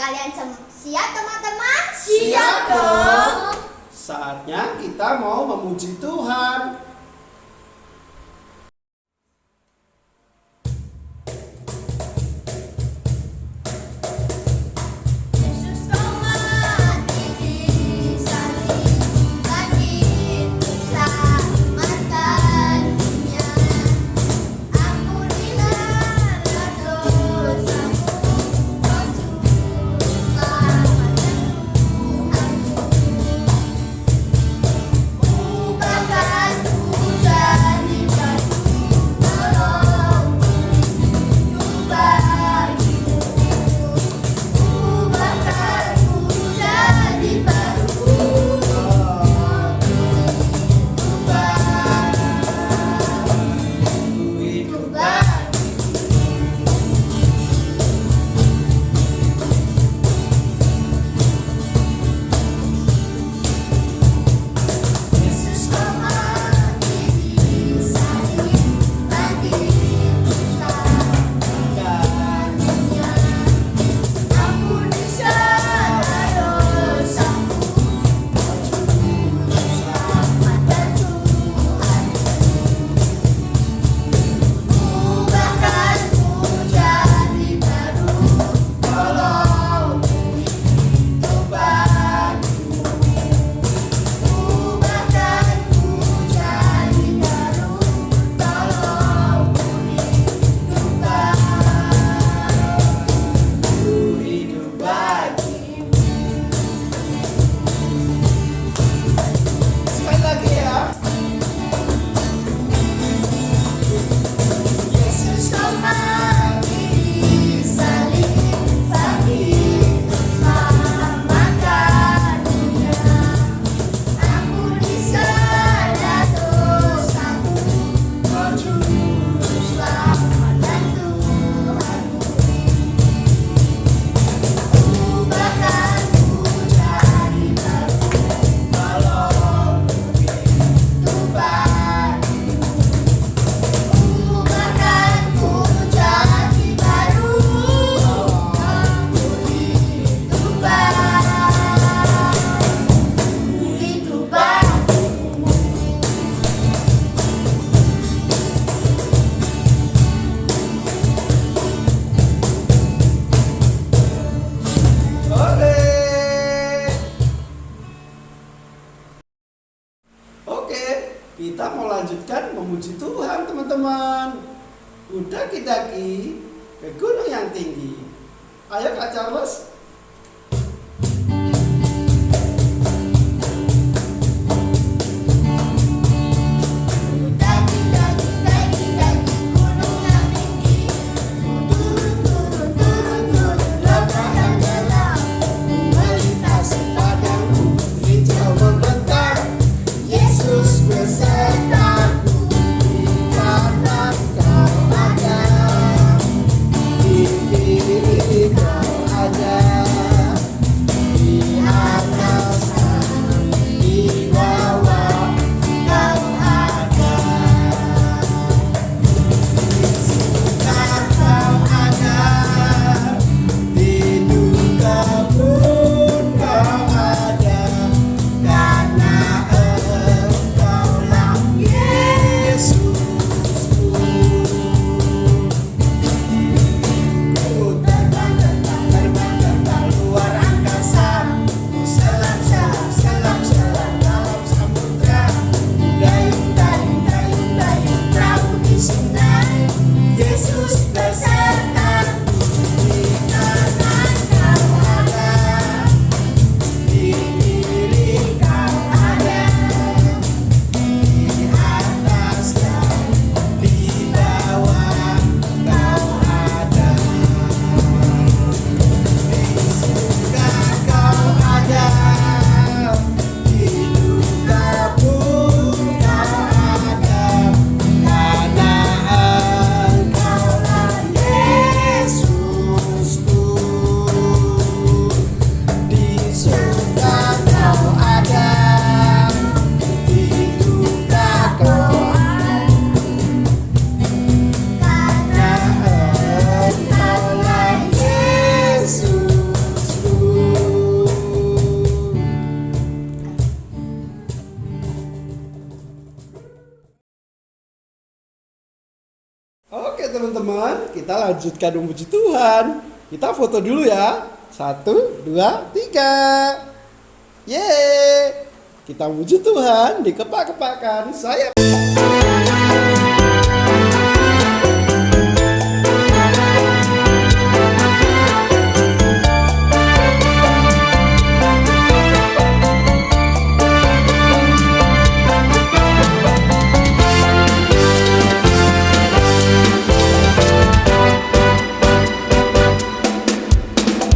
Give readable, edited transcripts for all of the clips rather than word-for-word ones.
Kalian siap teman-teman? Siap dong. Saatnya kita mau memuji Tuhan. Yesus kau mati di salib, bangkit selamatkan dunia. Ampunilah dosamu, kau juru selamat Tuhanku. Ubahkanku jadi batu, tolong hidup bagimu. Ubahkanku jadi baru, hidup bagimu. Yesus kau mati di salib, bangkit selamatkan dunia. Ampuni segala dosamu, kau juru selamatkan Tuhanku. Ubahkanku jadi baru, tolong hidup bagimu. Ubahkanku jadi baru, tolong hidup bagimu. Sekali lagi ya. Yesus kau mati di salib, bangkit selamatkan dunia. Ampuni segala dosamu, kau juru selamatkan Tuhanku. Ubahkanku jadi baru, tolong hidup bagimu. Ubahkanku jadi baru, hidup bagimu. Oke. Oke, kita mau lanjutkan memuji Tuhan, teman-teman. Udah daki ke gunung yang tinggi. Ayo Kak Charles. Daki gunung yang tinggi, turun lautan dalam, melintasi padang hijau membentang. Yesus besertaku, di kanan kau ada, di kiri kau ada. kita lanjutkan memuji Tuhan. Kita foto dulu ya. 1, 2, 3. Yeay. Kita memuji Tuhan, dikepak-kepakkan. Saya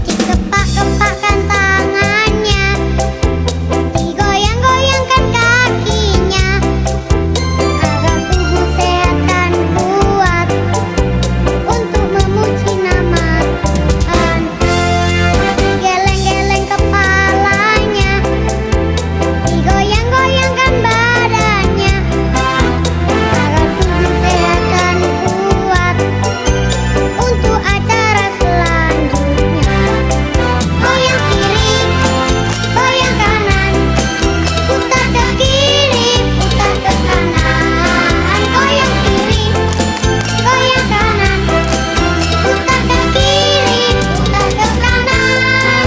Kepak-kepakkan tangannya, digoyang-goyangkan kakinya, agar tubuh sehat dan kuat untuk memuji nama Tuhan. Geleng-geleng kepalanya, digoyang-goyangkan badannya, agar tubuh sehat dan kuat untuk acara selanjutnya. Goyang kiri, goyang kanan, putar ke kiri, putar ke kanan. Goyang kiri, goyang kanan, putar ke kiri, putar ke kanan.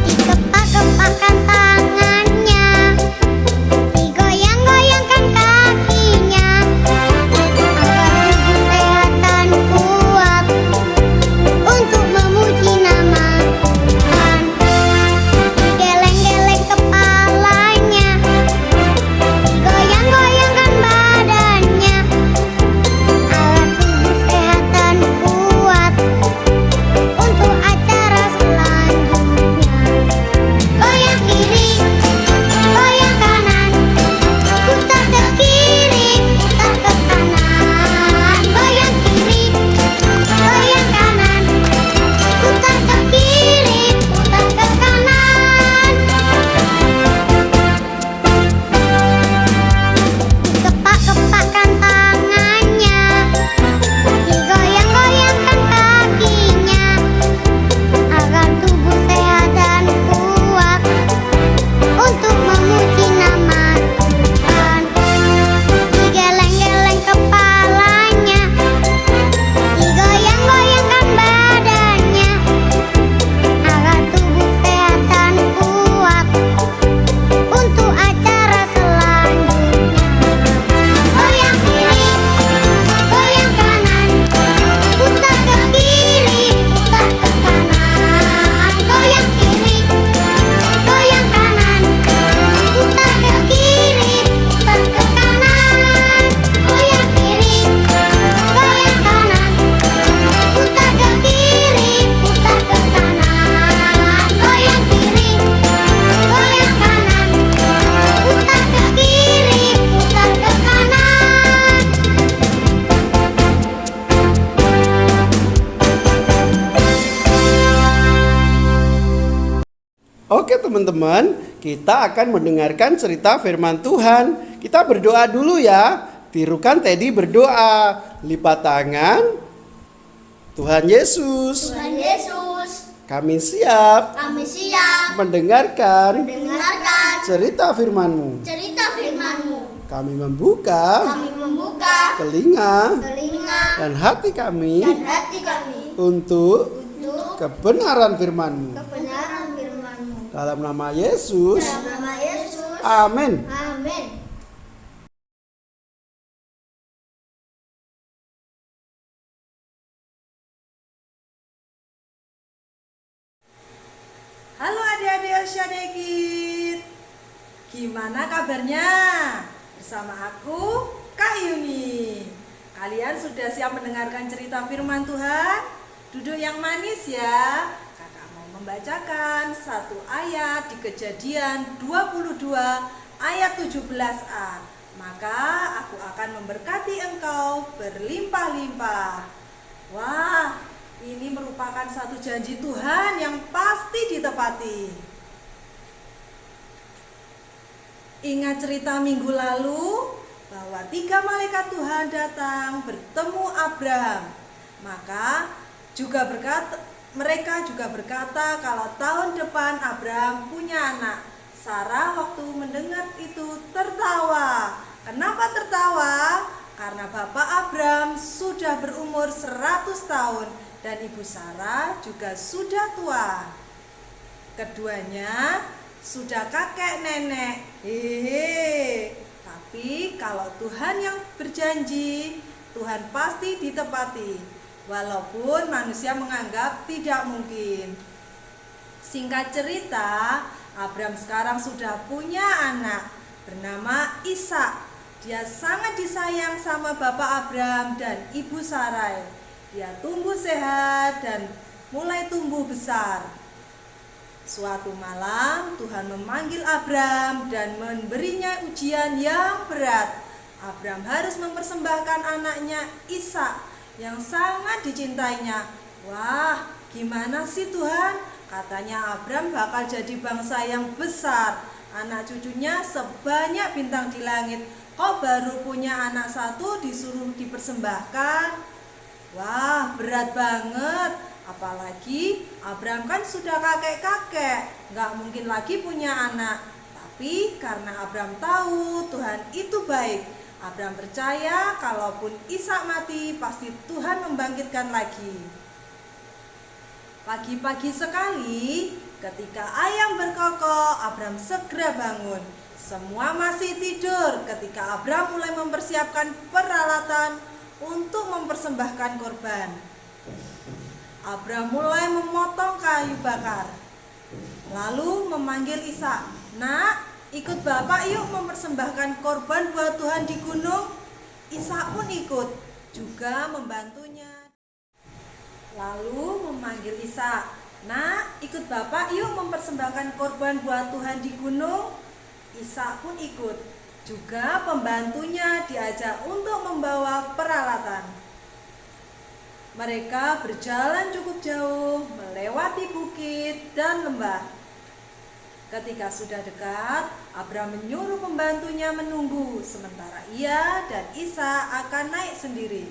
Dikepak-kepakkan tangannya, digoyang-goyangkan kakinya, agar tubuh sehat dan kuat untuk memuji nama Tuhan. Geleng-geleng kepalanya, digoyang-goyangkan badannya, agar tubuh sehat dan kuat untuk acara selanjutnya. Goyang kiri, goyang kanan, putar ke kiri, putar ke kanan. Goyang kiri, goyang kanan, putar ke kiri, putar ke kanan. Kepak-kepakkan tangannya, digoyang-goyangkan kakinya, agar tubuh sehat dan kuat untuk memuji nama Tuhan. Digeleng-geleng kepalanya, digoyang-goyangkan badannya, agar tubuh sehat dan kuat untuk acara selanjutnya. Goyang kiri, goyang kanan, putar ke kiri, putar ke kanan. Goyang kiri, goyang kanan, putar ke kiri, putar ke kanan. Goyang kiri, goyang kanan, putar ke kiri, putar ke kanan. Goyang kiri, goyang kanan, putar ke kiri, putar ke kanan. Oke teman-teman, kita akan mendengarkan cerita firman Tuhan. Kita berdoa dulu ya. Tirukan Teddy berdoa. Lipat tangan. Tuhan Yesus, Tuhan Yesus, kami siap kami siap mendengarkan mendengarkan cerita firman-Mu. cerita firman-Mu. Kami membuka Kami membuka telinga telinga dan hati kami dan hati kami untuk untuk kebenaran firman-Mu. kebenaran firman-Mu. Dalam nama Yesus, Dalam nama Yesus. amin. Amin. Halo adik-adik Elsyadekit, gimana kabarnya? Bersama aku, Kak Yuni. Kalian sudah siap mendengarkan cerita firman Tuhan? Duduk yang manis ya. Kakak mau membacakan satu ayat di Kejadian 22 ayat 17a. Maka aku akan memberkati engkau berlimpah-limpah. Wah, ini merupakan satu janji Tuhan yang pasti ditepati. Ingat cerita minggu lalu bahwa 3 malaikat Tuhan datang bertemu Abraham. Maka mereka juga berkata kalau tahun depan Abraham punya anak. Sarah waktu mendengar itu tertawa. Kenapa tertawa? Karena bapak Abraham sudah berumur 100 tahun dan ibu Sarah juga sudah tua. Keduanya sudah kakek nenek. Tapi kalau Tuhan yang berjanji, Tuhan pasti ditepati. Walaupun manusia menganggap tidak mungkin. Singkat cerita, Abraham sekarang sudah punya anak bernama Ishak. Dia sangat disayang sama bapak Abraham dan ibu Sarai. Dia tumbuh sehat dan mulai tumbuh besar. Suatu malam Tuhan memanggil Abraham dan memberinya ujian yang berat. Abraham harus mempersembahkan anaknya Ishak yang sangat dicintainya. Wah, gimana sih Tuhan? Katanya Abraham bakal jadi bangsa yang besar. Anak cucunya sebanyak bintang di langit. Kok baru punya anak satu disuruh dipersembahkan? Wah, berat banget. Apalagi Abraham kan sudah kakek-kakek, gak mungkin lagi punya anak. Tapi karena Abraham tahu Tuhan itu baik, Abraham percaya kalaupun Ishak mati, pasti Tuhan membangkitkan lagi. Pagi-pagi sekali, ketika ayam berkokok, Abraham segera bangun. Semua masih tidur ketika Abraham mulai mempersiapkan peralatan untuk mempersembahkan korban. Abraham mulai memotong kayu bakar, lalu memanggil Ishak. Nak, ikut bapak yuk mempersembahkan korban buat Tuhan di gunung. Ishak pun ikut, juga membantunya. Lalu memanggil Ishak. Nak, ikut bapak yuk mempersembahkan korban buat Tuhan di gunung. Ishak pun ikut, juga pembantunya diajak untuk membawa peralatan. Mereka berjalan cukup jauh, melewati bukit dan lembah. Ketika sudah dekat, Abraham menyuruh pembantunya menunggu, sementara ia dan Ishak akan naik sendiri.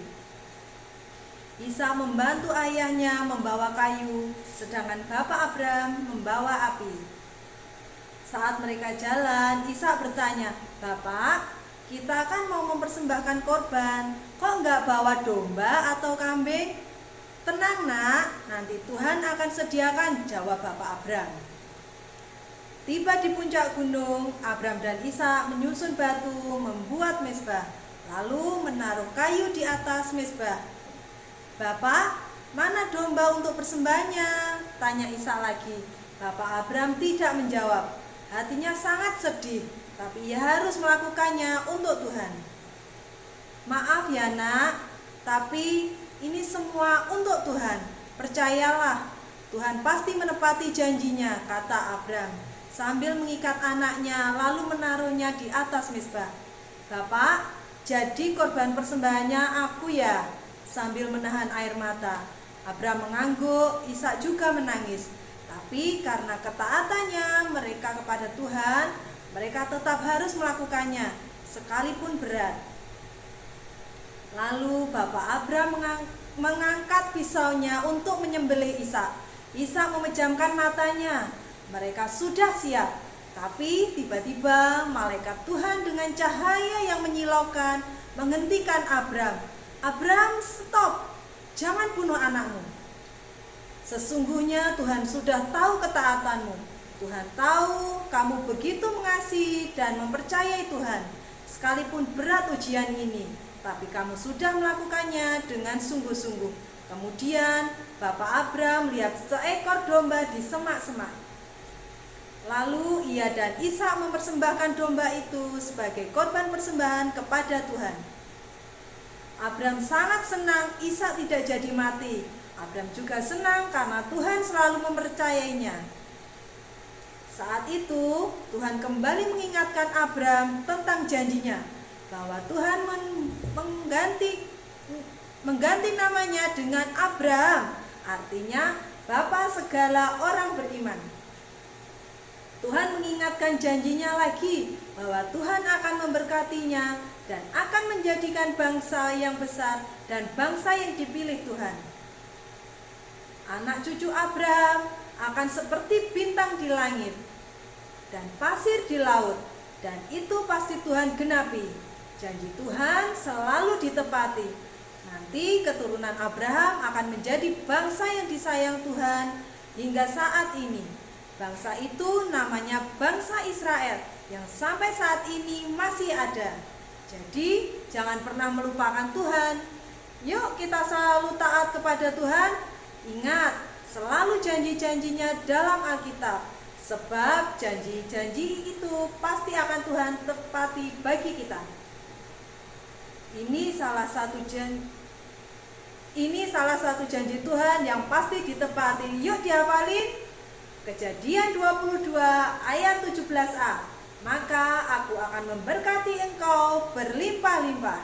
Ishak membantu ayahnya membawa kayu, sedangkan bapak Abraham membawa api. Saat mereka jalan, Ishak bertanya, "Bapak, kita kan mau mempersembahkan korban, kok nggak bawa domba atau kambing?" "Tenang nak, nanti Tuhan akan sediakan," jawab bapak Abraham. Tiba di puncak gunung, Abraham dan Ishak menyusun batu, membuat mezbah, lalu menaruh kayu di atas mezbah. "Bapak, mana domba untuk persembahannya?" tanya Ishak lagi. Bapak Abraham tidak menjawab. Hatinya sangat sedih, tapi ia harus melakukannya untuk Tuhan. "Maaf ya nak, tapi ini semua untuk Tuhan. Percayalah, Tuhan pasti menepati janjinya," kata Abraham sambil mengikat anaknya lalu menaruhnya di atas mezbah. "Bapak, jadi korban persembahannya aku ya?" Sambil menahan air mata, Abraham mengangguk, Ishak juga menangis. Tapi karena ketaatannya mereka kepada Tuhan, mereka tetap harus melakukannya, sekalipun berat. Lalu bapak Abraham mengangkat pisaunya untuk menyembelih Ishak. Ishak memejamkan matanya. Mereka sudah siap. Tapi tiba-tiba malaikat Tuhan dengan cahaya yang menyilaukan menghentikan Abraham. "Abraham, stop! Jangan bunuh anakmu. Sesungguhnya Tuhan sudah tahu ketaatanmu. Tuhan tahu kamu begitu mengasihi dan mempercayai Tuhan. Sekalipun berat ujian ini, tapi kamu sudah melakukannya dengan sungguh-sungguh." Kemudian bapak Abraham melihat seekor domba di semak-semak. Lalu ia dan Ishak mempersembahkan domba itu sebagai korban persembahan kepada Tuhan. Abraham sangat senang Ishak tidak jadi mati. Abraham juga senang karena Tuhan selalu mempercayainya. Saat itu Tuhan kembali mengingatkan Abraham tentang janjinya bahwa Tuhan mengganti namanya dengan Abraham. artinya Bapa segala orang beriman. Tuhan mengingatkan janjinya lagi bahwa Tuhan akan memberkatinya dan akan menjadikan bangsa yang besar dan bangsa yang dipilih Tuhan. Anak cucu Abraham akan seperti bintang di langit dan pasir di laut, dan itu pasti Tuhan genapi. Janji Tuhan selalu ditepati. Nanti keturunan Abraham akan menjadi bangsa yang disayang Tuhan hingga saat ini. Bangsa itu namanya bangsa Israel yang sampai saat ini masih ada. Jadi jangan pernah melupakan Tuhan. Yuk kita selalu taat kepada Tuhan. Ingat, selalu janji-janjinya dalam Alkitab. Sebab janji-janji itu pasti akan Tuhan tepati bagi kita. Ini salah satu janji Tuhan yang pasti ditepati. Yuk dihafalin. Kejadian 22 ayat 17a. Maka aku akan memberkati engkau berlimpah-limpah.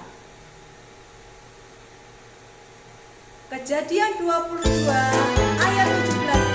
Kejadian 22 ayat 17a.